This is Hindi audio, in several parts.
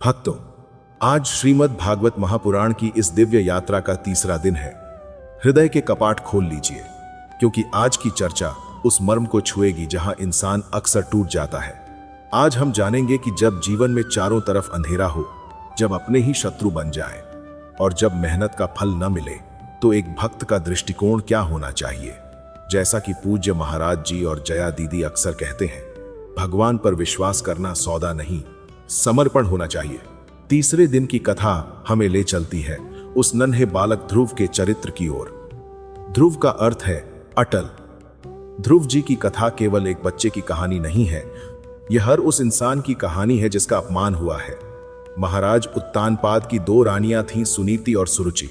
भक्तों, आज श्रीमद् भागवत महापुराण की इस दिव्य यात्रा का तीसरा दिन है। हृदय के कपाट खोल लीजिए, क्योंकि आज की चर्चा उस मर्म को छुएगी जहां इंसान अक्सर टूट जाता है। आज हम जानेंगे कि जब जीवन में चारों तरफ अंधेरा हो, जब अपने ही शत्रु बन जाए और जब मेहनत का फल न मिले, तो एक भक्त का दृष्टिकोण क्या होना चाहिए। जैसा कि पूज्य महाराज जी और जया दीदी अक्सर कहते हैं, भगवान पर विश्वास करना सौदा नहीं, समर्पण होना चाहिए। तीसरे दिन की कथा हमें ले चलती है उस नन्हे बालक ध्रुव के चरित्र की ओर। ध्रुव का अर्थ है अटल। ध्रुव जी की कथा केवल एक बच्चे की कहानी नहीं है, यह हर उस इंसान की कहानी है जिसका अपमान हुआ है। महाराज उत्तानपाद की दो रानियां थीं, सुनीति और सुरुचि।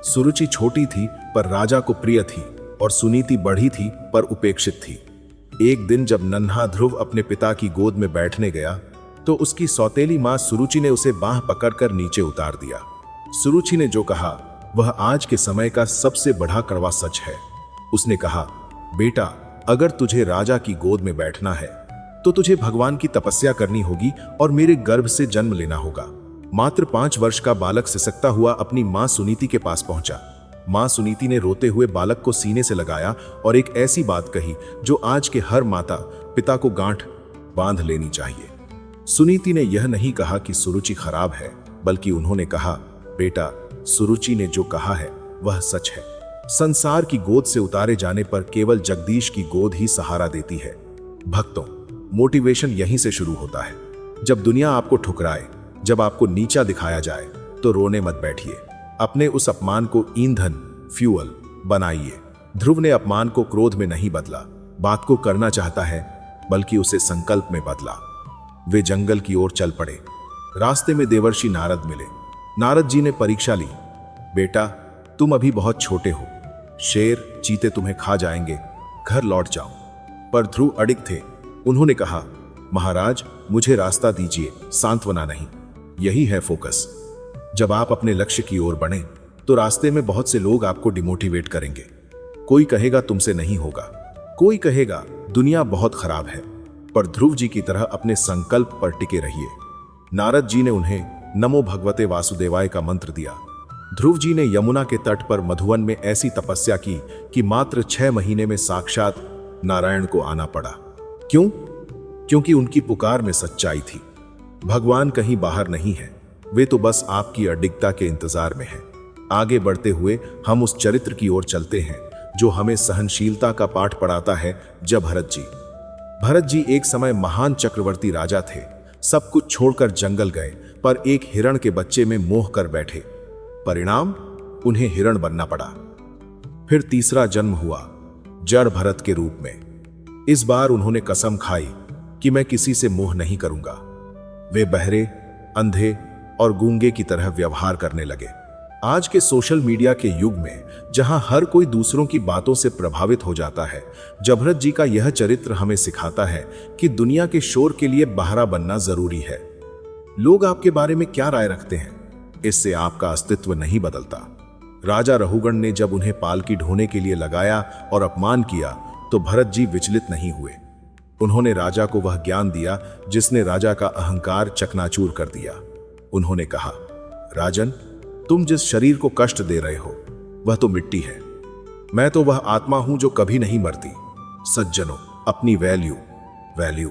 सुरुचि छोटी थी पर राजा को प्रिय थी, और सुनीति बड़ी थी पर उपेक्षित थी। एक दिन जब नन्हा ध्रुव अपने पिता की गोद में बैठने गया, तो उसकी सौतेली मां सुरुचि ने उसे बांह पकड़कर नीचे उतार दिया। सुरुचि ने जो कहा वह आज के समय का सबसे बड़ा कड़वा सच है। उसने कहा, बेटा, अगर तुझे राजा की गोद में बैठना है तो तुझे भगवान की तपस्या करनी होगी और मेरे गर्भ से जन्म लेना होगा। मात्र 5 वर्ष का बालक सिसकता हुआ अपनी मां सुनीति के पास पहुंचा। मां सुनीति ने रोते हुए बालक को सीने से लगाया और एक ऐसी बात कही जो आज के हर माता पिता को गांठ बांध लेनी चाहिए। सुनीति ने यह नहीं कहा कि सुरुचि खराब है, बल्कि उन्होंने कहा, बेटा, सुरुचि ने जो कहा है वह सच है। संसार की गोद से उतारे जाने पर केवल जगदीश की गोद ही सहारा देती है। भक्तों, मोटिवेशन यहीं से शुरू होता है। जब दुनिया आपको ठुकराए, जब आपको नीचा दिखाया जाए, तो रोने मत बैठिए। अपने उस अपमान को ईंधन, फ्यूअल बनाइए। ध्रुव ने अपमान को क्रोध में नहीं बदला, बात को करना चाहता है, बल्कि उसे संकल्प में बदला। वे जंगल की ओर चल पड़े। रास्ते में देवर्षि नारद मिले। नारद जी ने परीक्षा ली, बेटा, तुम अभी बहुत छोटे हो, शेर चीते तुम्हें खा जाएंगे, घर लौट जाओ। पर ध्रुव अडिग थे। उन्होंने कहा, महाराज, मुझे रास्ता दीजिए, सांत्वना नहीं। यही है फोकस। जब आप अपने लक्ष्य की ओर बढ़ें, तो रास्ते में बहुत से लोग आपको डिमोटिवेट करेंगे। कोई कहेगा तुमसे नहीं होगा, कोई कहेगा दुनिया बहुत खराब है, पर ध्रुव जी की तरह अपने संकल्प पर टिके रहिए। नारद जी ने उन्हें नमो भगवते वासुदेवाय का मंत्र दिया। ध्रुव जी ने यमुना के तट पर मधुवन में ऐसी तपस्या की कि मात्र 6 महीने में साक्षात नारायण को आना पड़ा। क्यों? क्योंकि उनकी पुकार में सच्चाई थी। भगवान कहीं बाहर नहीं है, वे तो बस आपकी अडिगता के इंतजार में हैं। आगे बढ़ते हुए हम उस चरित्र की ओर चलते हैं जो हमें सहनशीलता का पाठ पढ़ाता है। जब भरत जी एक समय महान चक्रवर्ती राजा थे। सब कुछ छोड़कर जंगल गए, पर एक हिरण के बच्चे में मोह कर बैठे। परिणाम, उन्हें हिरण बनना पड़ा। फिर तीसरा जन्म हुआ, जड़ भरत के रूप में। इस बार उन्होंने कसम खाई कि मैं किसी से मोह नहीं करूंगा। वे बहरे, अंधे और गूंगे की तरह व्यवहार करने लगे। आज के सोशल मीडिया के युग में, जहां हर कोई दूसरों की बातों से प्रभावित हो जाता है, जबरत जी का यह चरित्र हमें सिखाता है कि दुनिया के शोर के लिए बहरा बनना जरूरी है। लोग आपके बारे में क्या राय रखते हैं, इससे आपका अस्तित्व नहीं बदलता। राजा रहुगण ने जब उन्हें पालकी ढोने के लिए लगाया और अपमान किया, तो भरत जी विचलित नहीं हुए। उन्होंने राजा को वह ज्ञान दिया जिसने राजा का अहंकार चकनाचूर कर दिया। उन्होंने कहा, राजन, तुम जिस शरीर को कष्ट दे रहे हो वह तो मिट्टी है। मैं तो वह आत्मा हूं जो कभी नहीं मरती। सज्जनों, अपनी वैल्यू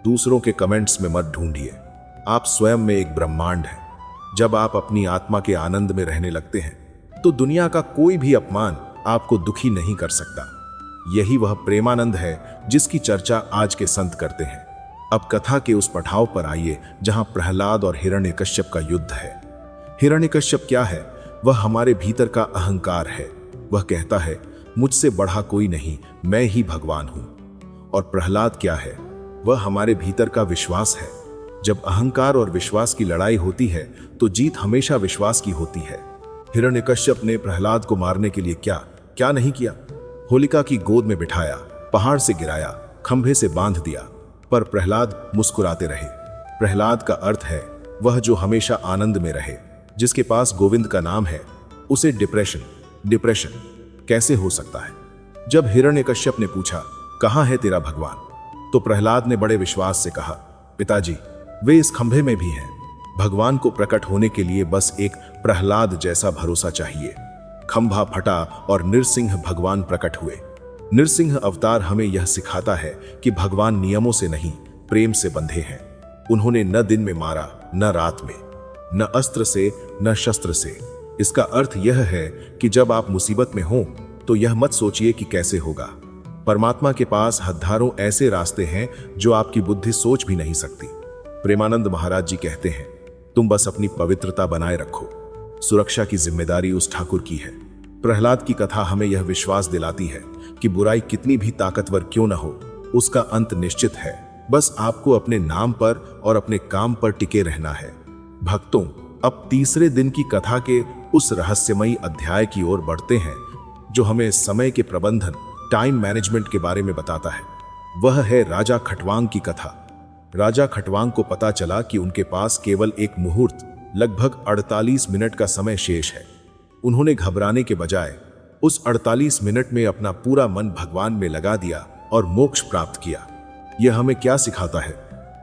दूसरों के कमेंट्स में मत ढूंढिए। आप स्वयं में एक ब्रह्मांड हैं। जब आप अपनी आत्मा के आनंद में रहने लगते हैं, तो दुनिया का कोई भी अपमान आपको दुखी नहीं कर सकता। यही वह प्रेमानंद है जिसकी चर्चा आज के संत करते हैं। अब कथा के उस पड़ाव पर आइए जहां प्रहलाद और हिरण्यकश्यप का युद्ध है। हिरण्यकश्यप क्या है? वह हमारे भीतर का अहंकार है। वह कहता है, मुझसे बढ़ा कोई नहीं, मैं ही भगवान हूं। और प्रहलाद क्या है? वह हमारे भीतर का विश्वास है। जब अहंकार और विश्वास की लड़ाई होती है, तो जीत हमेशा विश्वास की होती है। हिरण्यकश्यप ने प्रहलाद को मारने के लिए क्या नहीं किया। होलिका की गोद में बिठाया, पहाड़ से गिराया, खंभे से बांध दिया, पर प्रहलाद मुस्कुराते रहे। प्रहलाद का अर्थ है वह जो हमेशा आनंद में रहे। जिसके पास गोविंद का नाम है, उसे डिप्रेशन कैसे हो सकता है? जब हिरण्यकश्यप ने पूछा, कहां है तेरा भगवान, तो प्रहलाद ने बड़े विश्वास से कहा, पिताजी, वे इस खंभे में भी हैं। भगवान को प्रकट होने के लिए बस एक प्रहलाद जैसा भरोसा चाहिए। खंभा फटा और नृसिंह भगवान प्रकट हुए। नृसिंह अवतार हमें यह सिखाता है कि भगवान नियमों से नहीं, प्रेम से बंधे हैं। उन्होंने न दिन में मारा, न रात में, न अस्त्र से, न शस्त्र से। इसका अर्थ यह है कि जब आप मुसीबत में हो तो यह मत सोचिए कि कैसे होगा। परमात्मा के पास हजारों ऐसे रास्ते हैं जो आपकी बुद्धि सोच भी नहीं सकती। प्रेमानंद महाराज जी कहते हैं, तुम बस अपनी पवित्रता बनाए रखो, सुरक्षा की जिम्मेदारी उस ठाकुर की है। प्रहलाद की कथा हमें यह विश्वास दिलाती है कि बुराई कितनी भी ताकतवर क्यों न हो, उसका अंत निश्चित है। बस आपको अपने नाम पर और अपने काम पर टिके रहना है। भक्तों, अब तीसरे दिन की कथा के उस रहस्यमयी अध्याय की ओर बढ़ते हैं जो हमें समय के प्रबंधन, टाइम मैनेजमेंट के बारे में बताता है। वह है राजा खटवांग की कथा। राजा खटवांग को पता चला कि उनके पास केवल एक मुहूर्त, लगभग 48 मिनट का समय शेष है। उन्होंने घबराने के बजाय उस 48 मिनट में अपना पूरा मन भगवान में लगा दिया और मोक्ष प्राप्त किया। यह हमें क्या सिखाता है?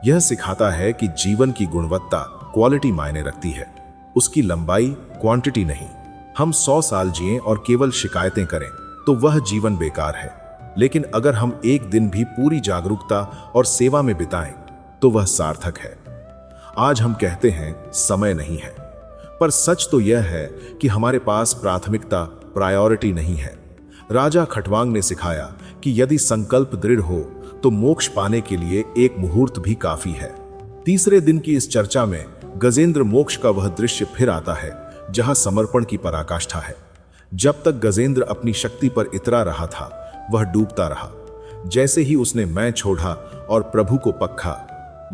यह सिखाता है कि जीवन की गुणवत्ता, क्वालिटी मायने रखती है, उसकी लंबाई, क्वांटिटी नहीं। हम 100 साल जिएं और केवल शिकायतें करें तो वह जीवन बेकार है। लेकिन अगर हम एक दिन भी पूरी जागरूकता और सेवा में बिताएं तो वह सार्थक है। आज हम कहते हैं समय नहीं है, पर सच तो यह है कि हमारे पास प्राथमिकता, प्रायोरिटी नहीं है। राजा खटवांग ने सिखाया कि यदि संकल्प दृढ़ हो तो मोक्ष पाने के लिए एक मुहूर्त भी काफी है। तीसरे दिन की इस चर्चा में गजेंद्र मोक्ष का वह दृश्य फिर आता है जहां समर्पण की पराकाष्ठा है। जब तक गजेंद्र अपनी शक्ति पर इतरा रहा था, वह डूबता रहा। जैसे ही उसने मैं छोड़ा और प्रभु को पक्खा,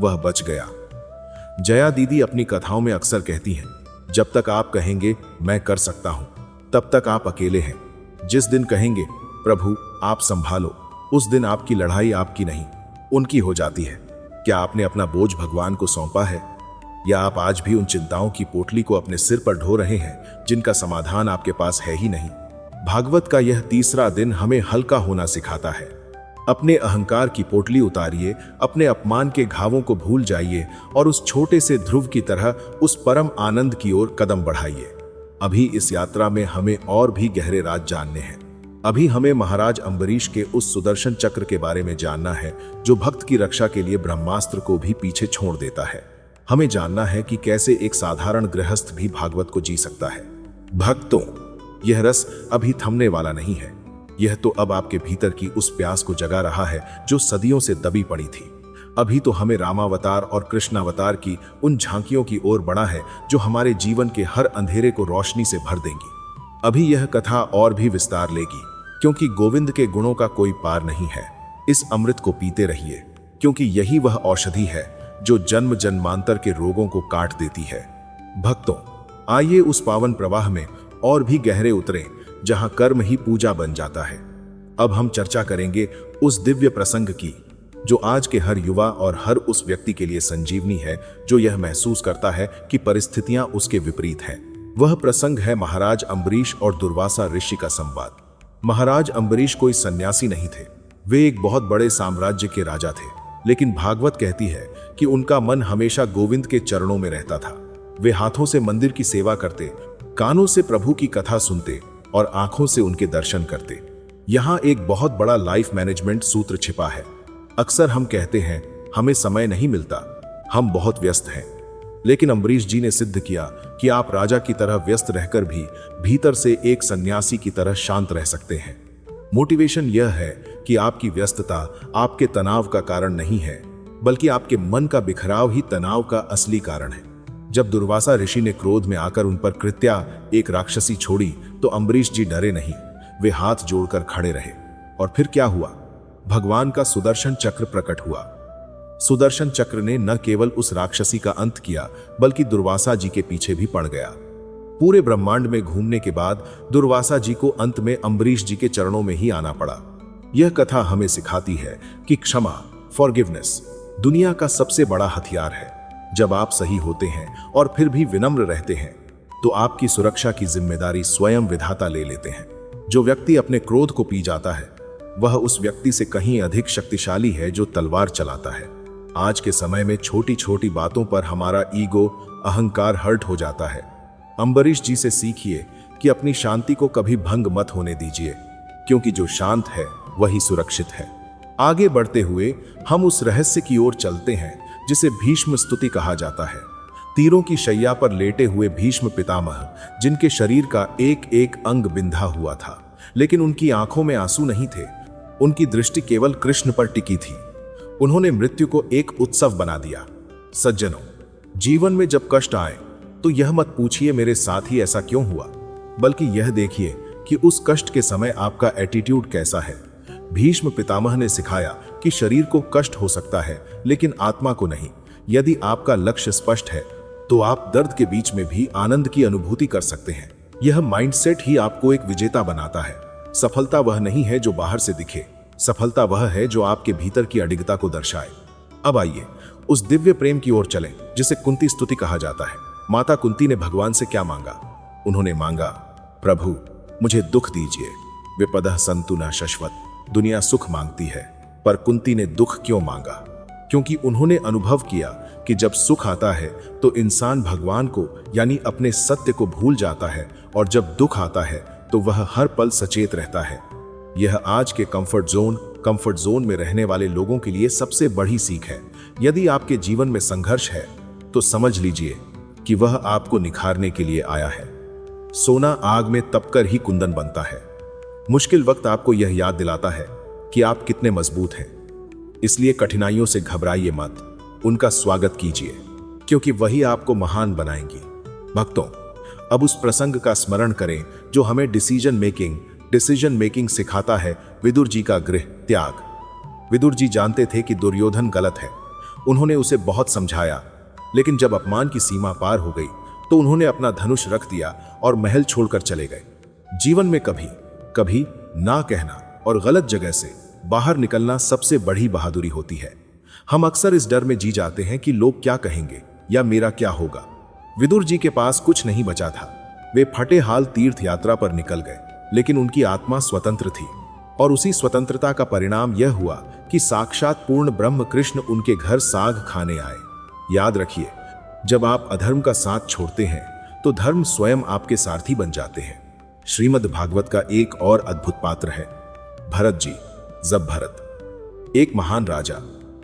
वह बच गया। जया दीदी अपनी कथाओं में अक्सर कहती हैं, जब तक आप कहेंगे मैं कर सकता हूं, तब तक आप अकेले हैं। जिस दिन कहेंगे प्रभु आप संभालो, उस दिन आपकी लड़ाई आपकी नहीं, उनकी हो जाती है। क्या आपने अपना बोझ भगवान को सौंपा है, या आप आज भी उन चिंताओं की पोटली को अपने सिर पर ढो रहे हैं जिनका समाधान आपके पास है ही नहीं? भागवत का यह तीसरा दिन हमें हल्का होना सिखाता है। अपने अहंकार की पोटली उतारिए, अपने अपमान के घावों को भूल जाइए और उस छोटे से ध्रुव की तरह उस परम आनंद की ओर कदम बढ़ाइए। अभी इस यात्रा में हमें और भी गहरे राज जानने हैं। अभी हमें महाराज अम्बरीश के उस सुदर्शन चक्र के बारे में जानना है जो भक्त की रक्षा के लिए ब्रह्मास्त्र को भी पीछे छोड़ देता है। हमें जानना है कि कैसे एक साधारण गृहस्थ भी भागवत को जी सकता है। भक्तों, यह रस अभी थमने वाला नहीं है। यह तो अब आपके भीतर की उस प्यास को जगा रहा है जो सदियों से दबी पड़ी थी। अभी तो हमें रामावतार और कृष्णावतार की उन झांकियों की ओर बढ़ा है जो हमारे जीवन के हर अंधेरे को रोशनी से भर देंगी। अभी यह कथा और भी विस्तार लेगी, क्योंकि गोविंद के गुणों का कोई पार नहीं है। इस अमृत को पीते रहिए, क्योंकि यही वह औषधि है जो जन्म जन्मांतर के रोगों को काट देती है। भक्तों, आइए उस पावन प्रवाह में और भी गहरे उतरें जहां कर्म ही पूजा बन जाता है। अब हम चर्चा करेंगे उस दिव्य प्रसंग की जो आज के हर युवा और हर उस व्यक्ति के लिए संजीवनी है जो यह महसूस करता है कि परिस्थितियां उसके विपरीत हैं। वह प्रसंग है महाराज अम्बरीश और दुर्वासा ऋषि का संवाद। महाराज अम्बरीश कोई सन्यासी नहीं थे, वे एक बहुत बड़े साम्राज्य के राजा थे। लेकिन भागवत कहती है कि उनका मन हमेशा गोविंद के चरणों में रहता था। वे हाथों से मंदिर की सेवा करते, कानों से प्रभु की कथा सुनते और आंखों से उनके दर्शन करते। यहाँ एक बहुत बड़ा लाइफ मैनेजमेंट सूत्र छिपा है। अक्सर हम कहते हैं हमें समय नहीं मिलता, हम बहुत व्यस्त हैं। लेकिन अम्बरीश जी ने सिद्ध किया कि आप राजा की तरह व्यस्त रहकर भी भीतर से एक सन्यासी की तरह शांत रह सकते हैं। मोटिवेशन यह है कि आपकी व्यस्तता आपके तनाव का कारण नहीं है, बल्कि आपके मन का बिखराव ही तनाव का असली कारण है। जब दुर्वासा ऋषि ने क्रोध में आकर उन पर कृत्या, एक राक्षसी छोड़ी, तो अम्बरीश जी डरे नहीं, वे हाथ जोड़कर खड़े रहे। और फिर क्या हुआ? भगवान का सुदर्शन चक्र प्रकट हुआ। सुदर्शन चक्र ने न केवल उस राक्षसी का अंत किया, बल्कि दुर्वासा जी के पीछे भी पड़ गया। पूरे ब्रह्मांड में घूमने के बाद दुर्वासा जी को अंत में अम्बरीश जी के चरणों में ही आना पड़ा। यह कथा हमें सिखाती है कि क्षमा, फॉरगिवनेस, दुनिया का सबसे बड़ा हथियार है। जब आप सही होते हैं और फिर भी विनम्र रहते हैं, तो आपकी सुरक्षा की जिम्मेदारी स्वयं विधाता ले लेते हैं। जो व्यक्ति अपने क्रोध को पी जाता है, वह उस व्यक्ति से कहीं अधिक शक्तिशाली है जो तलवार चलाता है। आज के समय में छोटी छोटी बातों पर हमारा ईगो, अहंकार हर्ट हो जाता है। अम्बरीश जी से सीखिए कि अपनी शांति को कभी भंग मत होने दीजिए, क्योंकि जो शांत है वही सुरक्षित है। आगे बढ़ते हुए हम उस रहस्य की ओर चलते हैं जिसे भीष्म स्तुति कहा जाता है। तीरों की शैया पर लेटे हुए भीष्म पितामह, जिनके शरीर का एक एक अंग बिंधा हुआ था, लेकिन उनकी आंखों में आंसू नहीं थे। उनकी दृष्टि केवल कृष्ण पर टिकी थी। उन्होंने मृत्यु को एक उत्सव बना दिया। सज्जनों, जीवन में जब कष्ट आए तो यह मत पूछिए मेरे साथ ही ऐसा क्यों हुआ, बल्कि यह देखिए कि उस कष्ट के समय आपका एटीट्यूड कैसा है। भीष्म पितामह ने सिखाया कि शरीर को कष्ट हो सकता है, लेकिन आत्मा को नहीं। यदि आपका लक्ष्य स्पष्ट है तो आप दर्द के बीच में भी आनंद की अनुभूति कर सकते हैं। यह माइंडसेट ही आपको एक विजेता बनाता है। सफलता वह नहीं है जो बाहर से दिखे, सफलता वह है जो आपके भीतर की अडिगता को दर्शाए। अब आइए उस दिव्य प्रेम की ओर चलें जिसे कुंती स्तुति कहा जाता है। माता कुंती ने भगवान से क्या मांगा? उन्होंने मांगा, प्रभु मुझे दुख दीजिए, विपदः सन्तु न शश्वत। दुनिया सुख मांगती है, पर कुंती ने दुख क्यों मांगा? क्योंकि उन्होंने अनुभव किया कि जब सुख आता है तो इंसान भगवान को यानी अपने सत्य को भूल जाता है, और जब दुख आता है तो वह हर पल सचेत रहता है। यह आज के कंफर्ट जोन में रहने वाले लोगों के लिए सबसे बड़ी सीख है। यदि आपके जीवन में संघर्ष है तो समझ लीजिए कि वह आपको निखारने के लिए आया है। सोना आग में तपकर ही कुंदन बनता है। मुश्किल वक्त आपको यह याद दिलाता है कि आप कितने मजबूत हैं। इसलिए कठिनाइयों से घबराइए मत, उनका स्वागत कीजिए, क्योंकि वही आपको महान बनाएंगी। भक्तों, अब उस प्रसंग का स्मरण करें जो हमें डिसीजन मेकिंग सिखाता है, विदुर जी का गृह त्याग। विदुर जी जानते थे कि दुर्योधन गलत है। उन्होंने उसे बहुत समझाया, लेकिन जब अपमान की सीमा पार हो गई तो उन्होंने अपना धनुष रख दिया और महल छोड़कर चले गए। जीवन में कभी कभी ना कहना और गलत जगह से बाहर निकलना सबसे बड़ी बहादुरी होती है। हम अक्सर इस डर में जी जाते हैं कि लोग क्या कहेंगे या मेरा क्या होगा। विदुर जी के पास कुछ नहीं बचा था। वे फटे हाल तीर्थ यात्रा पर निकल गए, लेकिन उनकी आत्मा स्वतंत्र थी, और उसी स्वतंत्रता का परिणाम यह हुआ कि साक्षात पूर्ण ब्रह्म कृष्ण उनके घर साग खाने आए। याद रखिए, जब आप अधर्म का साथ छोड़ते हैं तो धर्म स्वयं आपके सारथी बन जाते हैं। श्रीमद् भागवत का एक और अद्भुत पात्र है भरत जी। जब भरत, एक महान राजा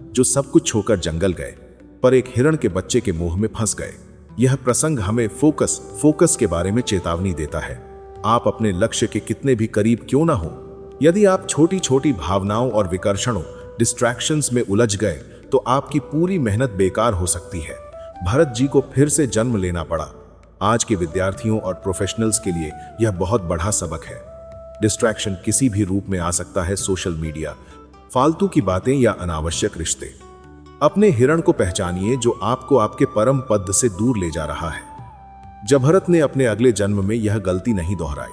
जो सब कुछ छोड़कर जंगल गए, पर एक हिरण के बच्चे के मोह में फंस गए। यह प्रसंग हमें फोकस के बारे में चेतावनी देता है। आप अपने लक्ष्य के कितने भी करीब क्यों ना हो, यदि आप छोटी छोटी भावनाओं और विकर्षणों डिस्ट्रैक्शंस में उलझ गए तो आपकी पूरी मेहनत बेकार हो सकती है। भरत जी को फिर से जन्म लेना पड़ा। आज के विद्यार्थियों और प्रोफेशनल्स के लिए यह बहुत बड़ा सबक है। डिस्ट्रैक्शन किसी भी रूप में आ सकता है। सोशल मीडिया, फालतू की बातें या अनावश्यक रिश्ते। अपने हिरण को पहचानिए जो आपको आपके परम पद से दूर ले जा रहा है। जब भरत ने अपने अगले जन्म में यह गलती नहीं दोहराई,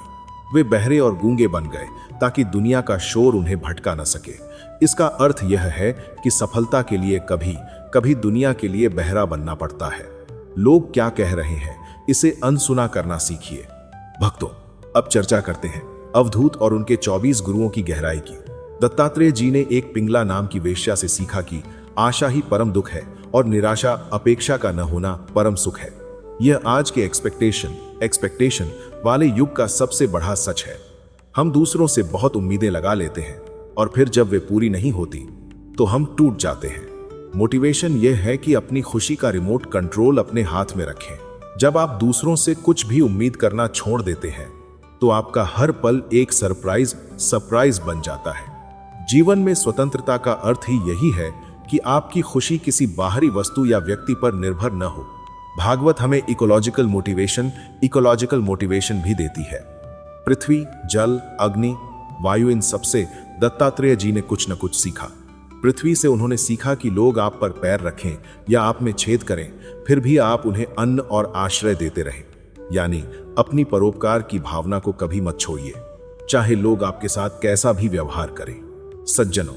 वे बहरे और गूंगे बन गए ताकि दुनिया का शोर उन्हें भटका न सके। इसका अर्थ यह है कि सफलता के लिए कभी कभी दुनिया के लिए बहरा बनना पड़ता है। लोग क्या कह रहे हैं, इसे अनसुना करना सीखिए। भक्तों, अब चर्चा करते हैं अवधूत और उनके 24 गुरुओं की गहराई की। दत्तात्रेय जी ने एक पिंगला नाम की वेश्या से सीखा कि आशा ही परम दुख है और निराशा, अपेक्षा का न होना परम सुख है। यह आज के एक्सपेक्टेशन वाले युग का सबसे बड़ा सच है। हम दूसरों से बहुत उम्मीदें लगा लेते हैं और फिर जब वे पूरी नहीं होती तो हम टूट जाते हैं। मोटिवेशन यह है कि अपनी खुशी का रिमोट कंट्रोल अपने हाथ में रखें। जब आप दूसरों से कुछ भी उम्मीद करना छोड़ देते हैं तो आपका हर पल एक सरप्राइज बन जाता है। जीवन में स्वतंत्रता का अर्थ ही यही है कि आपकी खुशी किसी बाहरी वस्तु या व्यक्ति पर निर्भर न हो। भागवत हमें इकोलॉजिकल मोटिवेशन भी देती है। पृथ्वी, जल, अग्नि, वायु, इन सबसे दत्तात्रेय जी ने कुछ न कुछ सीखा। पृथ्वी से उन्होंने सीखा कि लोग आप पर पैर रखें या आप में छेद करें, फिर भी आप उन्हें अन्न और आश्रय देते रहें। यानी अपनी परोपकार की भावना को कभी मत छोड़िए, चाहे लोग आपके साथ कैसा भी व्यवहार करें। सज्जनों,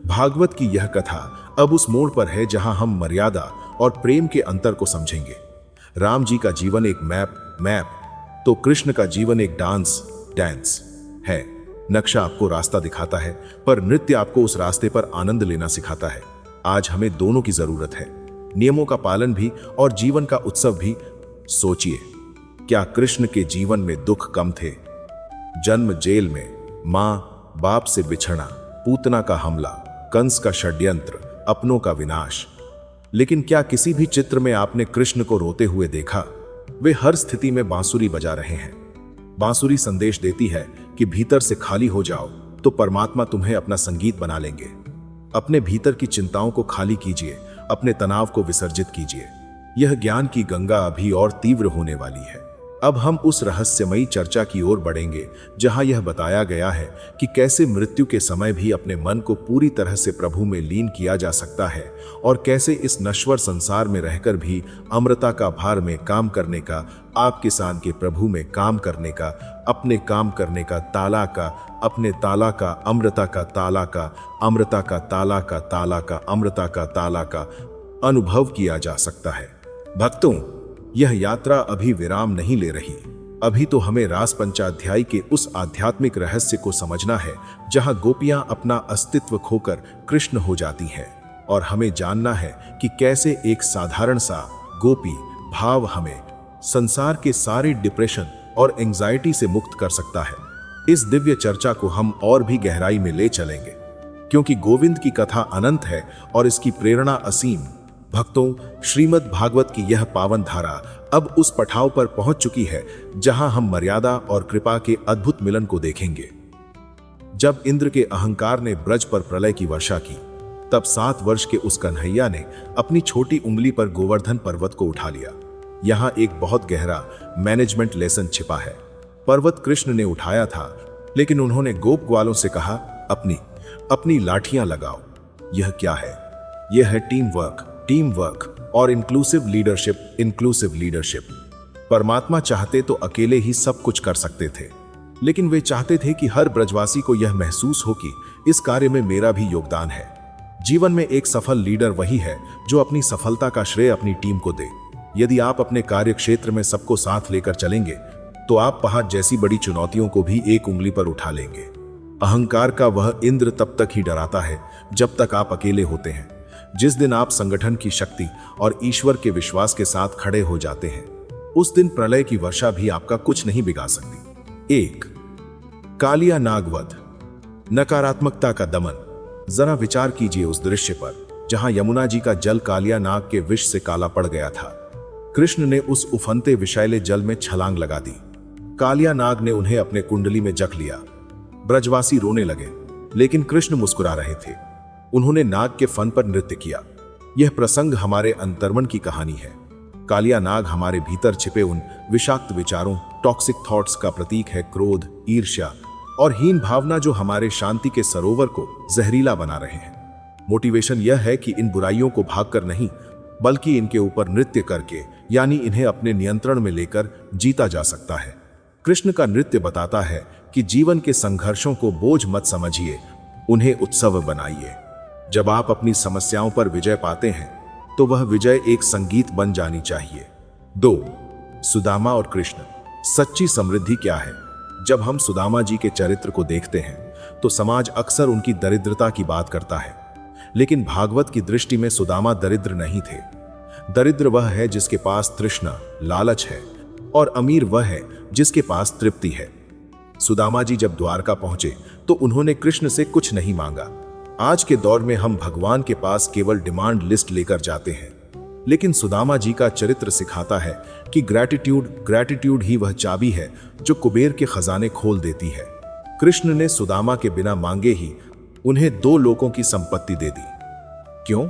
भागवत की यह कथा अब उस मोड़ पर है जहां हम मर्यादा और प्रेम के अंतर को समझेंगे। राम जी का जीवन एक मैप तो कृष्ण का जीवन एक डांस है। नक्शा आपको रास्ता दिखाता है, पर नृत्य आपको उस रास्ते पर आनंद लेना सिखाता है। आज हमें दोनों की जरूरत है। नियमों का पालन भी और जीवन का उत्सव भी। सोचिए, क्या कृष्ण के जीवन में दुख कम थे? जन्म जेल में, मां बाप से बिछड़ना, पूतना का हमला, कंस का षड्यंत्र, अपनों का विनाश। लेकिन क्या किसी भी चित्र में आपने कृष्ण को रोते हुए देखा? वे हर स्थिति में बांसुरी बजा रहे हैं। बांसुरी संदेश देती है कि भीतर से खाली हो जाओ तो परमात्मा तुम्हें अपना संगीत बना लेंगे। अपने भीतर की चिंताओं को खाली कीजिए, अपने तनाव को विसर्जित कीजिए। यह ज्ञान की गंगा अभी और तीव्र होने वाली है। अब हम उस रहस्यमयी चर्चा की ओर बढ़ेंगे जहां यह बताया गया है कि कैसे मृत्यु के समय भी अपने मन को पूरी तरह से प्रभु में लीन किया जा सकता है और कैसे इस नश्वर संसार में रहकर भी अमृता का भार में काम करने का, आप किसान के प्रभु में काम करने का, अपने काम करने का ताला का, अपने ताला का, अमृता का ताला का, अमृता का ताला का, ताला का, अमृता का ताला का अनुभव किया जा सकता है। भक्तों, यह यात्रा अभी विराम नहीं ले रही। अभी तो हमें रास पंचाध्यायी के उस आध्यात्मिक रहस्य को समझना है जहां गोपियां अपना अस्तित्व खोकर कृष्ण हो जाती हैं, और हमें जानना है कि कैसे एक साधारण सा गोपी भाव हमें संसार के सारे डिप्रेशन और एंजाइटी से मुक्त कर सकता है। इस दिव्य चर्चा को हम और भी गहराई में ले चलेंगे, क्योंकि गोविंद की कथा अनंत है और इसकी प्रेरणा असीम। भक्तों, श्रीमद् भागवत की यह पावन धारा अब उस पठाव पर पहुंच चुकी है जहां हम मर्यादा और कृपा के अद्भुत मिलन को देखेंगे। जब इंद्र के अहंकार ने ब्रज पर प्रलय की वर्षा की, तब 7 वर्ष के उस कन्हैया ने अपनी छोटी उंगली पर गोवर्धन पर्वत को उठा लिया। यहां एक बहुत गहरा मैनेजमेंट लेसन छिपा है। पर्वत कृष्ण ने उठाया था, लेकिन उन्होंने गोप ग्वालों से कहा, अपनी लाठियां लगाओ। यह क्या है? यह है टीम वर्क और इंक्लूसिव लीडरशिप। परमात्मा चाहते तो अकेले ही सब कुछ कर सकते थे, लेकिन वे चाहते थे कि हर ब्रजवासी को यह महसूस हो कि इस कार्य में मेरा भी योगदान है। जीवन में एक सफल लीडर वही है जो अपनी सफलता का श्रेय अपनी टीम को दे। यदि आप अपने कार्य क्षेत्र में सबको साथ लेकर चलेंगे तो आप पहाड़ जैसी बड़ी चुनौतियों को भी एक उंगली पर उठा लेंगे। अहंकार का वह इंद्र तब तक ही डराता है जब तक आप अकेले होते हैं। जिस दिन आप संगठन की शक्ति और ईश्वर के विश्वास के साथ खड़े हो जाते हैं, उस दिन प्रलय की वर्षा भी आपका कुछ नहीं बिगाड़ सकती। 1. कालिया नागवध, नकारात्मकता का दमन। जरा विचार कीजिए उस दृश्य पर जहां यमुना जी का जल कालिया नाग के विष से काला पड़ गया था। कृष्ण ने उस उफनते विषैले जल में छलांग लगा दी। कालिया नाग ने उन्हें अपने कुंडली में जक लिया। ब्रजवासी रोने लगे, लेकिन कृष्ण मुस्कुरा रहे थे। उन्होंने नाग के फन पर नृत्य किया। यह प्रसंग हमारे अंतर्मन की कहानी है। कालिया नाग हमारे भीतर छिपे उन विषाक्त विचारों, टॉक्सिक थॉट्स का प्रतीक है। क्रोध, ईर्ष्या और हीन भावना जो हमारे शांति के सरोवर को जहरीला बना रहे हैं। मोटिवेशन यह है कि इन बुराइयों को भागकर नहीं, बल्कि इनके ऊपर नृत्य करके, यानी इन्हें अपने नियंत्रण में लेकर जीता जा सकता है। कृष्ण का नृत्य बताता है कि जीवन के संघर्षों को बोझ मत समझिए, उन्हें उत्सव बनाइए। जब आप अपनी समस्याओं पर विजय पाते हैं तो वह विजय एक संगीत बन जानी चाहिए। 2. सुदामा और कृष्ण, सच्ची समृद्धि क्या है? जब हम सुदामा जी के चरित्र को देखते हैं तो समाज अक्सर उनकी दरिद्रता की बात करता है, लेकिन भागवत की दृष्टि में सुदामा दरिद्र नहीं थे। दरिद्र वह है जिसके पास तृष्णा, लालच है, और अमीर वह है जिसके पास तृप्ति है। सुदामा जी जब द्वारका पहुंचे तो उन्होंने कृष्ण से कुछ नहीं मांगा। आज के दौर में हम भगवान के पास केवल डिमांड लिस्ट लेकर जाते हैं, लेकिन सुदामा जी का चरित्र सिखाता है कि ग्रैटिट्यूड ही वह चाबी है जो कुबेर के खजाने खोल देती है। कृष्ण ने सुदामा के बिना मांगे ही उन्हें 2 लोकों की संपत्ति दे दी। क्यों?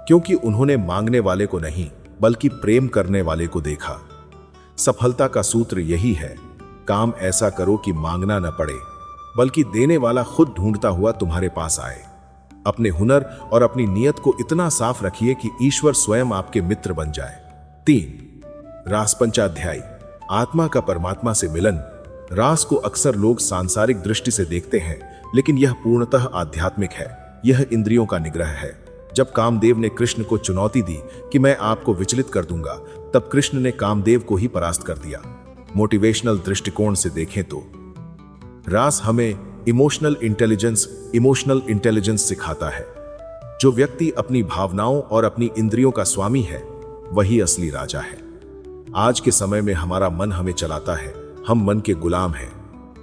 क्योंकि उन्होंने मांगने वाले को नहीं, बल्कि प्रेम करने वाले को देखा। सफलता का सूत्र यही है, काम ऐसा करो कि मांगना न पड़े, बल्कि देने वाला खुद ढूंढता हुआ तुम्हारे पास आए। अपने हुनर और अपनी नीयत को इतना साफ रखिए कि ईश्वर स्वयं आपके मित्र बन जाए। 3. रास पंचाध्यायी, आत्मा का परमात्मा से मिलन। रास को अक्सर लोग सांसारिक दृष्टि से देखते हैं, लेकिन यह पूर्णतः आध्यात्मिक है। यह इंद्रियों का निग्रह है। जब कामदेव ने कृष्ण को चुनौती दी कि मैं आपको विचलित कर दूंगा, तब कृष्ण ने कामदेव को ही परास्त कर दिया। मोटिवेशनल दृष्टिकोण से देखें तो रास हमें इमोशनल इंटेलिजेंस सिखाता है। जो व्यक्ति अपनी भावनाओं और अपनी इंद्रियों का स्वामी है वही असली राजा है। आज के समय में हमारा मन हमें चलाता है, हम मन के गुलाम हैं।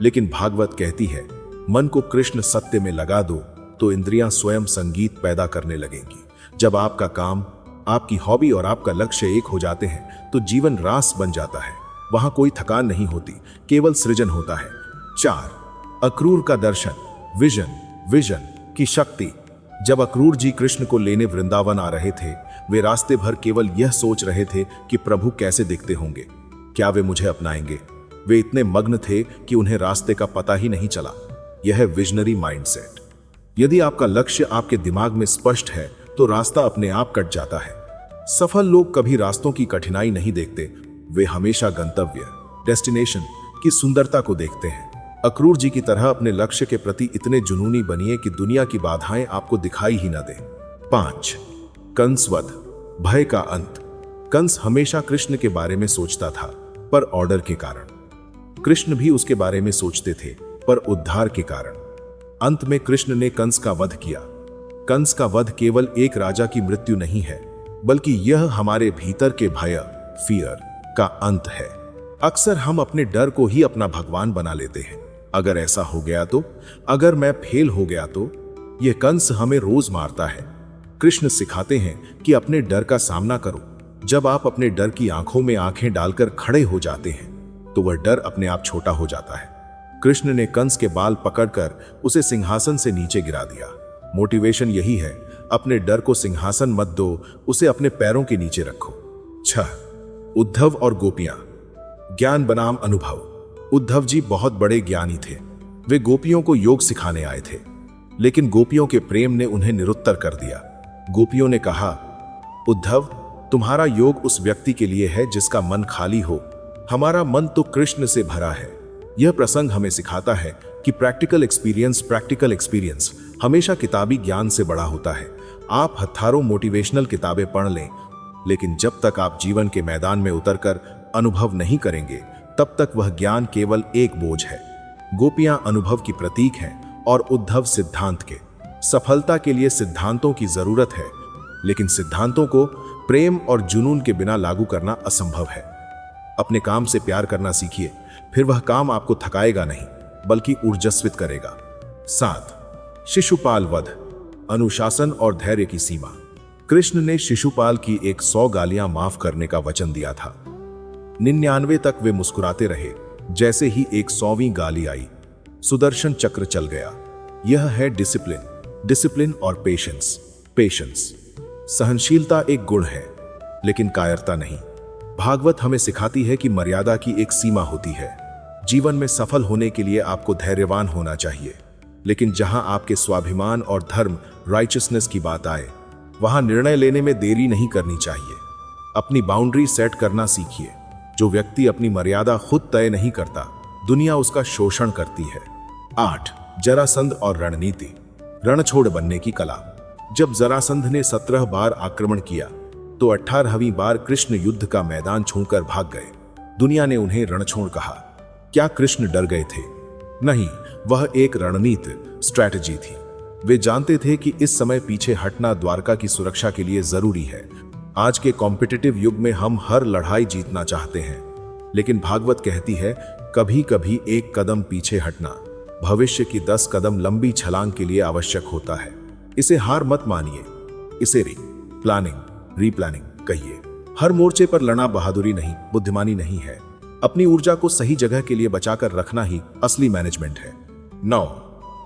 लेकिन भागवत कहती है, मन को कृष्ण सत्य में लगा दो तो इंद्रियां स्वयं संगीत पैदा करने लगेंगी। जब आपका काम, आपकी हॉबी और आपका लक्ष्य एक हो जाते हैं तो जीवन रास बन जाता है। वहां कोई थकान नहीं होती, केवल सृजन होता है। 4, अक्रूर का दर्शन, विजन की शक्ति। जब अक्रूर जी कृष्ण को लेने वृंदावन आ रहे थे, वे रास्ते भर केवल यह सोच रहे थे कि प्रभु कैसे दिखते होंगे, क्या वे मुझे अपनाएंगे। वे इतने मग्न थे कि उन्हें रास्ते का पता ही नहीं चला। यह है विजनरी माइंडसेट। यदि आपका लक्ष्य आपके दिमाग में स्पष्ट है तो रास्ता अपने आप कट जाता है। सफल लोग कभी रास्तों की कठिनाई नहीं देखते, वे हमेशा गंतव्य, डेस्टिनेशन की सुंदरता को देखते हैं। अक्रूर जी की तरह अपने लक्ष्य के प्रति इतने जुनूनी बनिए कि दुनिया की बाधाएं आपको दिखाई ही न दे। 5, कंसवध, भय का अंत। कंस हमेशा कृष्ण के बारे में सोचता था, पर ऑर्डर के कारण। कृष्ण भी उसके बारे में सोचते थे, पर उद्धार के कारण। अंत में कृष्ण ने कंस का वध किया। कंस का वध केवल एक राजा की मृत्यु नहीं है, बल्कि यह हमारे भीतर के भय, फियर का अंत है। अक्सर हम अपने डर को ही अपना भगवान बना लेते हैं। अगर ऐसा हो गया तो, अगर मैं फेल हो गया तो, यह कंस हमें रोज मारता है। कृष्ण सिखाते हैं कि अपने डर का सामना करो। जब आप अपने डर की आंखों में आंखें डालकर खड़े हो जाते हैं तो वह डर अपने आप छोटा हो जाता है। कृष्ण ने कंस के बाल पकड़कर उसे सिंहासन से नीचे गिरा दिया। मोटिवेशन यही है, अपने डर को सिंहासन मत दो, उसे अपने पैरों के नीचे रखो। 6, उद्धव और गोपियां, ज्ञान बनाम अनुभव। उद्धव जी बहुत बड़े ज्ञानी थे। वे गोपियों को योग सिखाने आए थे, लेकिन गोपियों के प्रेम ने उन्हें निरुत्तर कर दिया। गोपियों ने कहा, उद्धव, तुम्हारा योग उस व्यक्ति के लिए है जिसका मन खाली हो, हमारा मन तो कृष्ण से भरा है। यह प्रसंग हमें सिखाता है कि प्रैक्टिकल एक्सपीरियंस हमेशा किताबी ज्ञान से बड़ा होता है। आप हजारों मोटिवेशनल किताबें पढ़ लें, लेकिन जब तक आप जीवन के मैदान में उतरकर अनुभव नहीं करेंगे, तब तक वह ज्ञान केवल एक बोझ है। गोपियां अनुभव की प्रतीक हैं और उद्धव सिद्धांत के। सफलता के लिए सिद्धांतों की जरूरत है, लेकिन सिद्धांतों को प्रेम और जुनून के बिना लागू करना असंभव है। अपने काम से प्यार करना सीखिए, फिर वह काम आपको थकाएगा नहीं, बल्कि ऊर्जस्वित करेगा। 7, शिशुपाल वध, अनुशासन और धैर्य की सीमा। कृष्ण ने शिशुपाल की 100 गालियां माफ करने का वचन दिया था। 99 तक वे मुस्कुराते रहे। जैसे ही 100वीं गाली आई, सुदर्शन चक्र चल गया। यह है डिसिप्लिन और पेशेंस। सहनशीलता एक गुण है, लेकिन कायरता नहीं। भागवत हमें सिखाती है कि मर्यादा की एक सीमा होती है। जीवन में सफल होने के लिए आपको धैर्यवान होना चाहिए, लेकिन जहां आपके स्वाभिमान और धर्म, राइचसनेस की बात आए, वहां निर्णय लेने में देरी नहीं करनी चाहिए। अपनी बाउंड्री सेट करना सीखिए। जो व्यक्ति अपनी मर्यादा खुद तय नहीं करता, दुनिया उसका शोषण करती है। 8, जरासंध और रणनीति, रणछोड़ बनने की कला। जब जरासंध ने 17 बार आक्रमण किया तो 18वीं बार कृष्ण युद्ध का मैदान छोड़कर भाग गए। दुनिया ने उन्हें रणछोड़ कहा। क्या कृष्ण डर गए थे? नहीं, वह एक रणनीति, स्ट्रैटेजी थी। वे जानते थे कि इस समय पीछे हटना द्वारका की सुरक्षा के लिए जरूरी है। आज के कॉम्पिटिटिव युग में हम हर लड़ाई जीतना चाहते हैं, लेकिन भागवत कहती है, कभी कभी एक कदम पीछे हटना भविष्य की 10 कदम लंबी छलांग के लिए आवश्यक होता है। इसे हार मत मानिए, इसे रीप्लानिंग कहिए। हर मोर्चे पर लड़ना बहादुरी नहीं, बुद्धिमानी नहीं है। अपनी ऊर्जा को सही जगह के लिए बचाकर रखना ही असली मैनेजमेंट है। 9,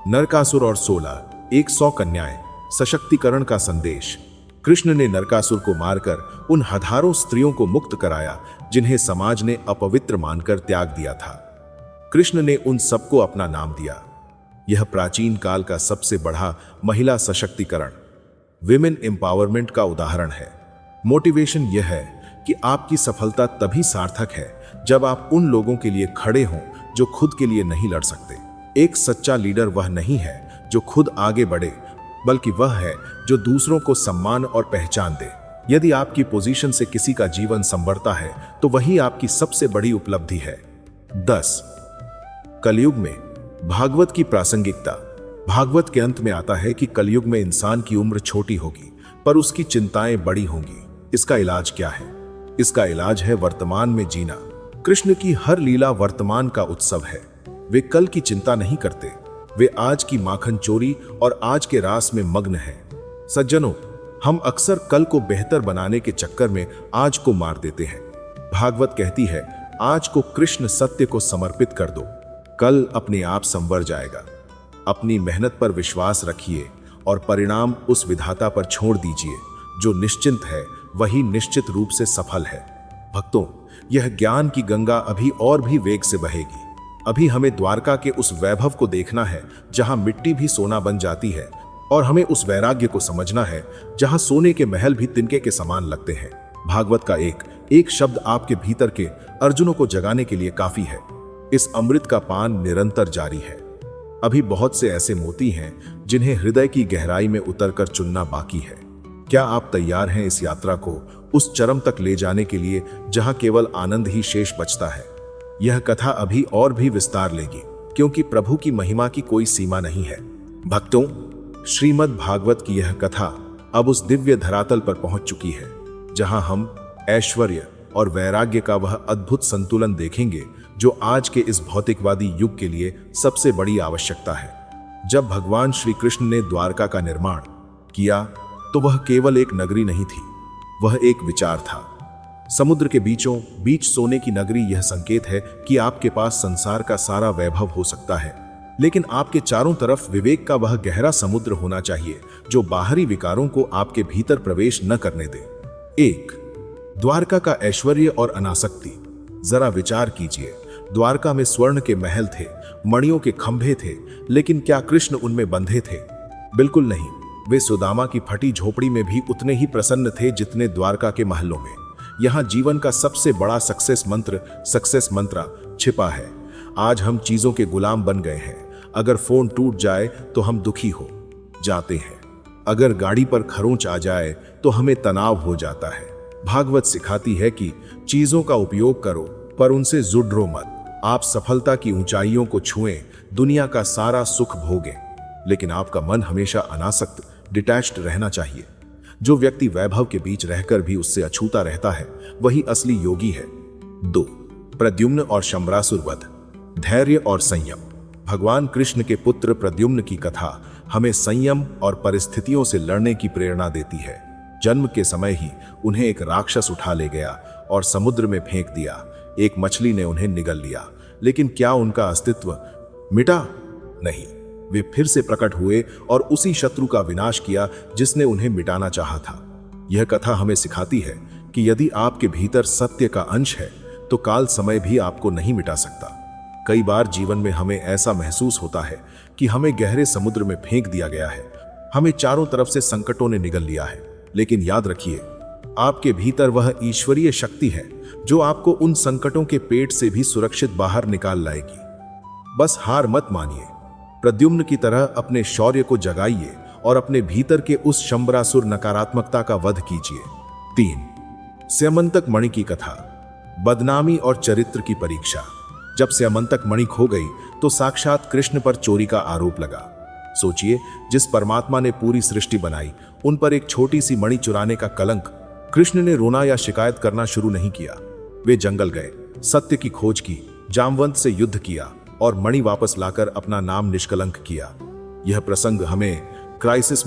नरकासुर और 16, 100 कन्याएं, सशक्तिकरण का संदेश। कृष्ण ने नरकासुर को मारकर उन हजारों स्त्रियों को मुक्त कराया जिन्हें समाज ने अपवित्र मानकर त्याग दिया था। कृष्ण ने उन सबको अपना नाम दिया। यह प्राचीन काल का सबसे बड़ा महिला सशक्तिकरण, विमेन एम्पावरमेंट का उदाहरण है। मोटिवेशन यह है कि आपकी सफलता तभी सार्थक है जब आप उन लोगों के लिए खड़े हों जो खुद के लिए नहीं लड़ सकते। एक सच्चा लीडर वह नहीं है जो खुद आगे बढ़े, बल्कि वह है जो दूसरों को सम्मान और पहचान दे। यदि आपकी पोजीशन से किसी का जीवन संवरता है तो वही आपकी सबसे बड़ी उपलब्धि है। 10, कलयुग में भागवत की प्रासंगिकता। भागवत के अंत में आता है कि कलयुग में इंसान की उम्र छोटी होगी पर उसकी चिंताएं बड़ी होंगी। इसका इलाज क्या है? इसका इलाज है वर्तमान में जीना। कृष्ण की हर लीला वर्तमान का उत्सव है। वे कल की चिंता नहीं करते, वे आज की माखन चोरी और आज के रास में मग्न हैं। सज्जनों, हम अक्सर कल को बेहतर बनाने के चक्कर में आज को मार देते हैं। भागवत कहती है, आज को कृष्ण सत्य को समर्पित कर दो, कल अपने आप संवर जाएगा। अपनी मेहनत पर विश्वास रखिए और परिणाम उस विधाता पर छोड़ दीजिए। जो निश्चिंत है वही निश्चित रूप से सफल है। भक्तों, यह ज्ञान की गंगा अभी और भी वेग से बहेगी। अभी हमें द्वारका के उस वैभव को देखना है जहां मिट्टी भी सोना बन जाती है, और हमें उस वैराग्य को समझना है जहां सोने के महल भी तिनके के समान लगते हैं। भागवत का एक शब्द आपके भीतर के अर्जुनों को जगाने के लिए काफी है। इस अमृत का पान निरंतर जारी है। अभी बहुत से ऐसे मोती हैं जिन्हें हृदय की गहराई में उतरकर चुनना बाकी है। क्या आप तैयार हैं इस यात्रा को उस चरम तक ले जाने के लिए जहां केवल आनंद ही शेष बचता है? यह कथा अभी और भी विस्तार लेगी, क्योंकि प्रभु की महिमा की कोई सीमा नहीं है। भक्तों, श्रीमद् भागवत की यह कथा अब उस दिव्य धरातल पर पहुंच चुकी है जहां हम ऐश्वर्य और वैराग्य का वह अद्भुत संतुलन देखेंगे जो आज के इस भौतिकवादी युग के लिए सबसे बड़ी आवश्यकता है। जब भगवान श्री कृष्ण ने द्वारका का निर्माण किया तो वह केवल एक नगरी नहीं थी, वह एक विचार था। समुद्र के बीचों बीच सोने की नगरी यह संकेत है कि आपके पास संसार का सारा वैभव हो सकता है, लेकिन आपके चारों तरफ विवेक का वह गहरा समुद्र होना चाहिए जो बाहरी विकारों को आपके भीतर प्रवेश न करने दे। द्वारका का ऐश्वर्य और अनासक्ति। जरा विचार कीजिए, द्वारका में स्वर्ण के महल थे, मणियों के खंभे थे, लेकिन क्या कृष्ण उनमें बंधे थे? बिल्कुल नहीं। वे सुदामा की फटी झोपड़ी में भी उतने ही प्रसन्न थे जितने द्वारका के महलों में। यहाँ जीवन का सबसे बड़ा सक्सेस मंत्र छिपा है। आज हम चीजों के गुलाम बन गए हैं। अगर फोन टूट जाए तो हम दुखी हो जाते हैं, अगर गाड़ी पर खरोंच आ जाए तो हमें तनाव हो जाता है। भागवत सिखाती है कि चीजों का उपयोग करो पर उनसे जुड़ो मत। आप सफलता की ऊंचाइयों को छुएं, दुनिया का सारा सुख भोगें, लेकिन आपका मन हमेशा अनासक्त, डिटैच्ड रहना चाहिए। जो व्यक्ति वैभव के बीच रहकर भी उससे अछूता रहता है वही असली योगी है। 2. प्रद्युम्न और शंबरासुर वध। धैर्य और संयम। भगवान कृष्ण के पुत्र प्रद्युम्न की कथा हमें संयम और परिस्थितियों से लड़ने की प्रेरणा देती है। जन्म के समय ही उन्हें एक राक्षस उठा ले गया और समुद्र में फेंक दिया। एक मछली ने उन्हें निगल लिया, लेकिन क्या उनका अस्तित्व मिटा? नहीं, वे फिर से प्रकट हुए और उसी शत्रु का विनाश किया जिसने उन्हें मिटाना चाहा था। यह कथा हमें सिखाती है कि यदि आपके भीतर सत्य का अंश है तो काल समय भी आपको नहीं मिटा सकता। कई बार जीवन में हमें ऐसा महसूस होता है कि हमें गहरे समुद्र में फेंक दिया गया है, हमें चारों तरफ से संकटों ने निगल लिया है, लेकिन याद रखिए, आपके भीतर वह ईश्वरीय शक्ति है जो आपको उन संकटों के पेट से भी सुरक्षित बाहर निकाल लाएगी। बस हार मत मानिए। प्रद्युम्न की तरह अपने शौर्य को जगाइए और अपने भीतर के उस शंबरासुर नकारात्मकता का वध कीजिए। 3. स्यमंतक मणि की कथा। बदनामी और चरित्र की परीक्षा। जब स्यमंतक मणि खो गई तो साक्षात कृष्ण पर चोरी का आरोप लगा। सोचिए, जिस परमात्मा ने पूरी सृष्टि बनाई उन पर एक छोटी सी मणि चुराने का कलंक। कृष्ण ने रोना या शिकायत करना शुरू नहीं किया। वे जंगल गए, सत्य की खोज की, जामवंत से युद्ध किया और मणि वापस लाकर अपना नाम निष्कलंक किया। यह प्रसंग हमें क्राइसिस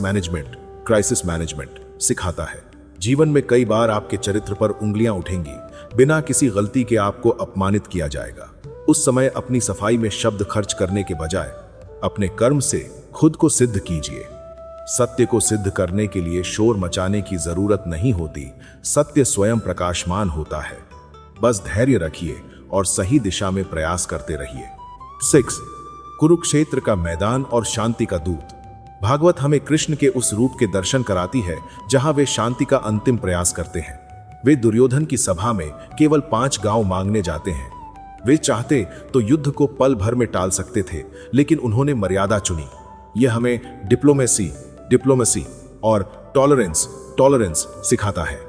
मैनेजमेंट सिखाता है। जीवन में कई बार आपके चरित्र पर उंगलियां उठेंगी, बिना किसी गलती के आपको अपमानित किया जाएगा। उस समय अपनी सफाई में शब्द खर्च करने के बजाय अपने कर्म से खुद को सिद्ध कीजिए। सत्य को सिद्ध करने के लिए शोर मचाने की जरूरत नहीं होती, सत्य स्वयं प्रकाशमान होता है। बस धैर्य रखिए और सही दिशा में प्रयास करते रहिए। 6. कुरुक्षेत्र का मैदान और शांति का दूत। भागवत हमें कृष्ण के उस रूप के दर्शन कराती है जहां वे शांति का अंतिम प्रयास करते हैं। वे दुर्योधन की सभा में केवल 5 गांव मांगने जाते हैं। वे चाहते तो युद्ध को पल भर में टाल सकते थे, लेकिन उन्होंने मर्यादा चुनी। यह हमें डिप्लोमेसी और टॉलरेंस सिखाता है।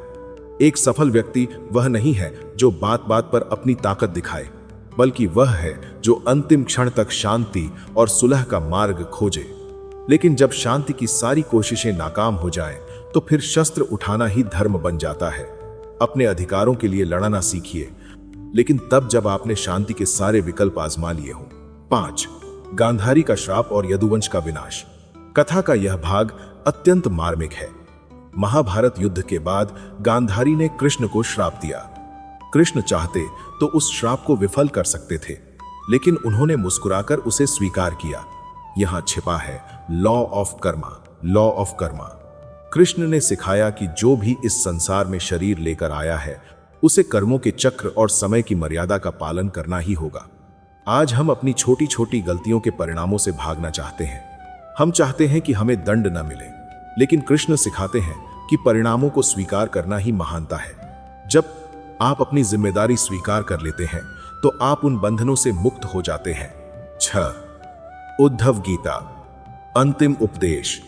एक सफल व्यक्ति वह नहीं है जो बात बात पर अपनी ताकत दिखाए, बल्कि वह है जो अंतिम क्षण तक शांति और सुलह का मार्ग खोजे। लेकिन जब शांति की सारी कोशिशें नाकाम हो जाएं, तो फिर शस्त्र उठाना ही धर्म बन जाता है। अपने अधिकारों के लिए लड़ना सीखिए, लेकिन तब जब आपने शांति के सारे विकल्प आजमा लिए हों। 5. गांधारी का श्राप और यदुवंश का विनाश। कथा का यह भाग अत्यंत मार्मिक है। महाभारत युद्ध के बाद गांधारी ने कृष्ण को श्राप दिया। कृष्ण चाहते तो उस श्राप को विफल कर सकते थे, लेकिन उन्होंने मुस्कुराकर उसे स्वीकार किया। यहां छिपा है लॉ ऑफ कर्मा। कृष्ण ने सिखाया कि जो भी इस संसार में शरीर लेकर आया है, उसे कर्मों के चक्र और समय की मर्यादा का पालन करना ही होगा। आज हम अपनी छोटी छोटी गलतियों के परिणामों से भागना चाहते हैं। हम चाहते हैं कि हमें दंड न मिले, लेकिन कृष्ण सिखाते हैं कि परिणामों को स्वीकार करना ही महानता है। जब आप अपनी जिम्मेदारी स्वीकार कर लेते हैं, तो आप उन बंधनों से मुक्त हो जाते हैं। 6. उद्धव गीता, अंतिम उपदेश।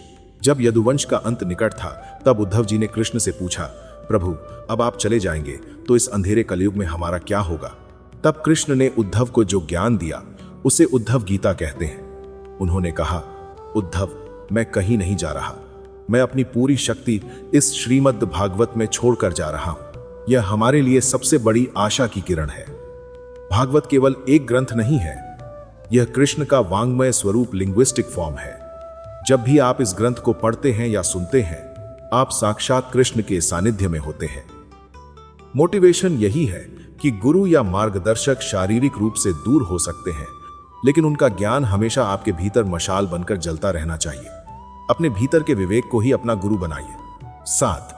जब यदुवंश का अंत निकट था, तब उद्धव जी ने कृष्ण से पूछा, प्रभु, अब आप चले जाएंगे तो इस अंधेरे कलयुग में हमारा क्या होगा? तब कृष्ण ने उद्धव को जो ज्ञान दिया, उसे उद्धव गीता कहते हैं। उन्होंने कहा, उद्धव, मैं कहीं नहीं जा रहा। मैं अपनी पूरी शक्ति इस श्रीमद् भागवत में छोड़कर जा रहा हूं। यह हमारे लिए सबसे बड़ी आशा की किरण है। भागवत केवल एक ग्रंथ नहीं है, यह कृष्ण का वांग्मय स्वरूप, लिंग्विस्टिक फॉर्म है। जब भी आप इस ग्रंथ को पढ़ते हैं या सुनते हैं, आप साक्षात कृष्ण के सानिध्य में होते हैं। मोटिवेशन यही है कि गुरु या मार्गदर्शक शारीरिक रूप से दूर हो सकते हैं, लेकिन उनका ज्ञान हमेशा आपके भीतर मशाल बनकर जलता रहना चाहिए। अपने भीतर के विवेक को ही अपना गुरु बनाइए। 7.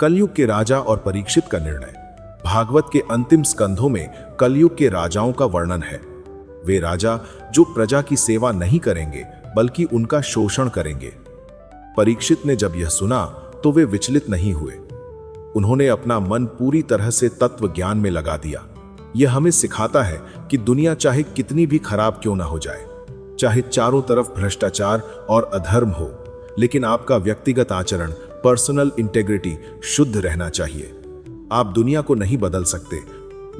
कलयुग के राजा और परीक्षित का निर्णय। भागवत के अंतिम स्कंधों में कलयुग के राजाओं का वर्णन है। वे राजा जो प्रजा की सेवा नहीं करेंगे, बल्कि उनका शोषण करेंगे। परीक्षित ने जब यह सुना, तो वे विचलित नहीं हुए। उन्होंने अपना मन पूरी तरह से तत्व ज्ञान में लगा दिया। यह हमें सिखाता है कि दुनिया चाहे कितनी भी खराब क्यों ना हो जाए, चाहे चारों तरफ भ्रष्टाचार और अधर्म हो, लेकिन आपका व्यक्तिगत आचरण, पर्सनल इंटेग्रिटी शुद्ध रहना चाहिए। आप दुनिया को नहीं बदल सकते,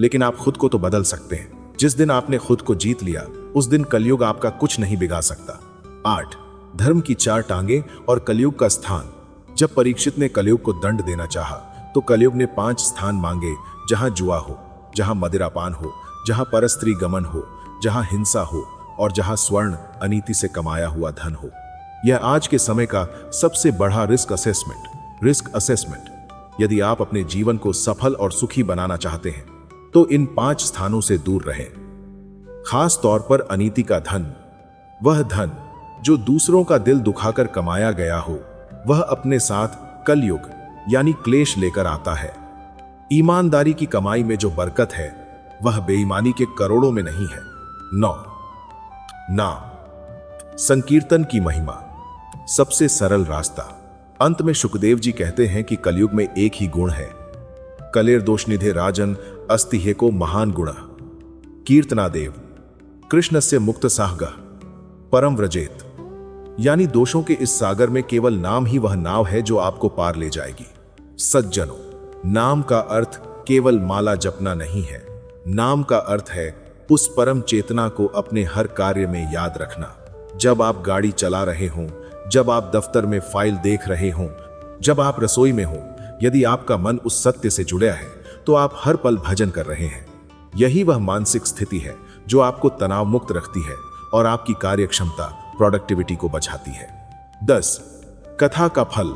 लेकिन आप खुद को तो बदल सकते हैं। जिस दिन आपने खुद को जीत लिया, उस दिन कलयुग आपका कुछ नहीं बिगाड़ सकता। 8. धर्म की 4 टांगे और कलयुग का स्थान। जब परीक्षित ने कलयुग को दंड देना चाहा, तो कलयुग ने 5 स्थान मांगे, जहां जुआ हो, जहां मदिरापान हो, जहां परस्त्री गमन हो, जहां हिंसा हो और जहां स्वर्ण अनीति से कमाया हुआ धन हो। यह आज के समय का सबसे बड़ा रिस्क असेसमेंट। यदि आप अपने जीवन को सफल और सुखी बनाना चाहते हैं, तो इन 5 स्थानों से दूर रहें। खास तौर पर अनीति का धन, वह धन जो दूसरों का दिल दुखाकर कमाया गया हो, वह अपने साथ कलयुग यानी क्लेश लेकर आता है। ईमानदारी की कमाई में जो बरकत है, वह बेईमानी के करोड़ों में नहीं है। 9. नाम संकीर्तन की महिमा, सबसे सरल रास्ता। अंत में सुखदेव जी कहते हैं कि कलयुग में एक ही गुण है, कलेर दोषनिधे राजन अस्ति हेको महान गुण कीर्तनादेव कृष्णस्य मुक्त साहगः परम व्रजेत। यानी दोषों के इस सागर में केवल नाम ही वह नाव है जो आपको पार ले जाएगी। सज्जनों, नाम का अर्थ केवल माला जपना नहीं है। नाम का अर्थ है उस परम चेतना को अपने हर कार्य में याद रखना। जब आप गाड़ी चला रहे हों, जब आप दफ्तर में फाइल देख रहे हों, जब आप रसोई में हों, यदि आपका मन उस सत्य से जुड़ा है, तो आप हर पल भजन कर रहे हैं। यही वह मानसिक स्थिति है जो आपको तनाव मुक्त रखती है और आपकी कार्यक्षमता, प्रोडक्टिविटी को बचाती है। 10. कथा का फल,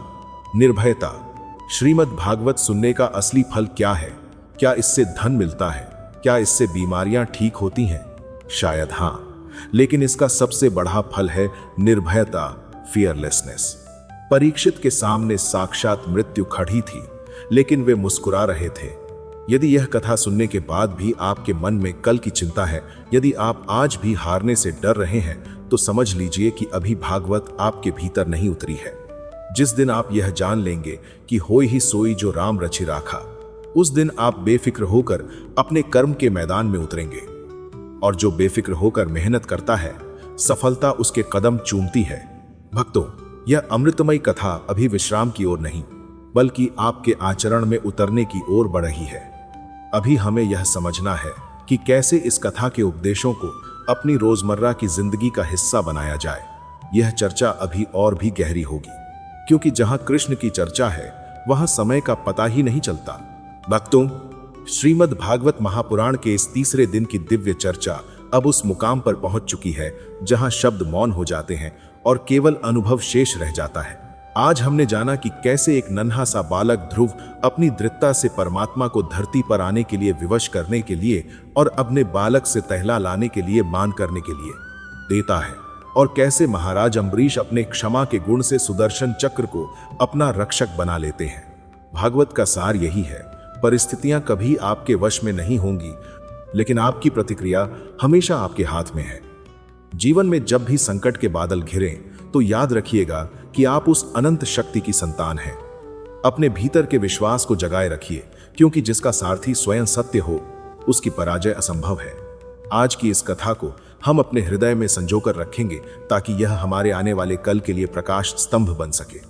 निर्भयता। श्रीमद् भागवत सुनने का असली फल क्या है? क्या इससे धन मिलता है? क्या इससे बीमारियां ठीक होती हैं? शायद हाँ, लेकिन इसका सबसे बड़ा फल है निर्भयता, फियरलेसनेस। परीक्षित के सामने साक्षात मृत्यु खड़ी थी, लेकिन वे मुस्कुरा रहे थे। यदि यह कथा सुनने के बाद भी आपके मन में कल की चिंता है, यदि आप आज भी हारने से डर रहे हैं, तो समझ लीजिए कि अभी भागवत आपके भीतर नहीं उतरी है। जिस दिन आप यह जान लेंगे कि होई ही सोई जो राम रचि राखा, उस दिन आप बेफिक्र होकर अपने कर्म के मैदान में उतरेंगे। और जो बेफिक्र होकर मेहनत करता है, सफलता उसके कदम चूमती है। भक्तों, यह अमृतमयी कथा अभी विश्राम की ओर नहीं, बल्कि आपके आचरण में उतरने की ओर बढ़ रही है। अभी हमें यह समझना है कि कैसे इस कथा के उपदेशों को अपनी रोजमर्रा की जिंदगी का हिस्सा बनाया जाए। यह चर्चा अभी और भी गहरी होगी, क्योंकि जहां कृष्ण की चर्चा है वहां समय का पता ही नहीं चलता। भक्तों, श्रीमद् भागवत महापुराण के इस तीसरे दिन की दिव्य चर्चा अब उस मुकाम पर पहुंच चुकी है जहां शब्द मौन हो जाते हैं और केवल अनुभव शेष रह जाता है। आज हमने जाना कि कैसे एक नन्हा सा बालक ध्रुव अपनी दृढ़ता से परमात्मा को धरती पर आने के लिए विवश करने के लिए और अपने बालक से तहला लाने के लिए मान करने के लिए देता है, और कैसे महाराज अम्बरीश अपने क्षमा के गुण से सुदर्शन चक्र को अपना रक्षक बना लेते हैं। भागवत का सार यही है, परिस्थितियां कभी आपके वश में नहीं होंगी, लेकिन आपकी प्रतिक्रिया हमेशा आपके हाथ में है। जीवन में जब भी संकट के बादल घिरें तो याद रखिएगा कि आप उस अनंत शक्ति की संतान हैं। अपने भीतर के विश्वास को जगाए रखिए, क्योंकि जिसका सारथी स्वयं सत्य हो उसकी पराजय असंभव है। आज की इस कथा को हम अपने हृदय में संजोकर रखेंगे ताकि यह हमारे आने वाले कल के लिए प्रकाश स्तंभ बन सके।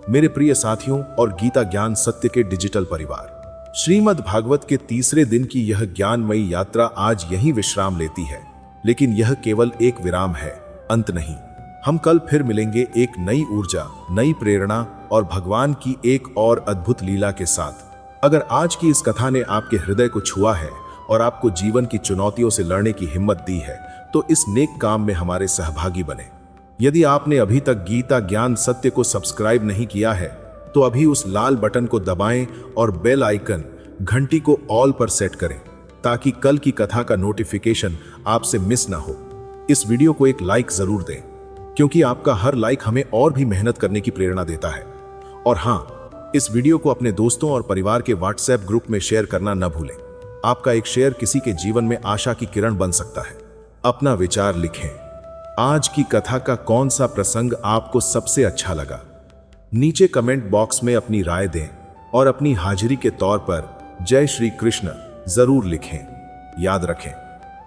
मेरे प्रिय साथियों और गीता ज्ञान सत्य के डिजिटल परिवार, श्रीमद् भागवत के तीसरे दिन की यह ज्ञानमयी यात्रा आज यहीं विश्राम लेती है, लेकिन यह केवल एक विराम है, अंत नहीं। हम कल फिर मिलेंगे एक नई ऊर्जा, नई प्रेरणा और भगवान की एक और अद्भुत लीला के साथ। अगर आज की इस कथा ने आपके हृदय को छुआ है और आपको जीवन की चुनौतियों से लड़ने की हिम्मत दी है, तो इस नेक काम में हमारे सहभागी बने। यदि आपने अभी तक गीता ज्ञान सत्य को सब्सक्राइब नहीं किया है तो अभी उस लाल बटन को दबाएं और बेल आइकन घंटी को ऑल पर सेट करें, ताकि कल की कथा का नोटिफिकेशन आपसे मिस ना हो। इस वीडियो को एक लाइक जरूर दें, क्योंकि आपका हर लाइक हमें और भी मेहनत करने की प्रेरणा देता है। और हाँ, इस वीडियो को अपने दोस्तों और परिवार के व्हाट्सएप ग्रुप में शेयर करना न भूलें। आपका एक शेयर किसी के जीवन में आशा की किरण बन सकता है। अपना विचार लिखें। आज की कथा का कौन सा प्रसंग आपको सबसे अच्छा लगा? नीचे कमेंट बॉक्स में अपनी राय दें और अपनी हाजिरी के तौर पर जय श्री कृष्ण जरूर लिखें। याद रखें,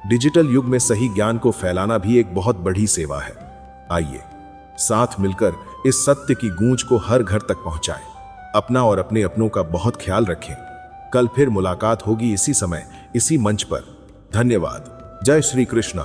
डिजिटल युग में सही ज्ञान को फैलाना भी एक बहुत बड़ी सेवा है। आइए साथ मिलकर इस सत्य की गूंज को हर घर तक पहुंचाएं। अपना और अपने अपनों का बहुत ख्याल रखें। कल फिर मुलाकात होगी इसी समय, इसी मंच पर। धन्यवाद। जय श्री कृष्ण।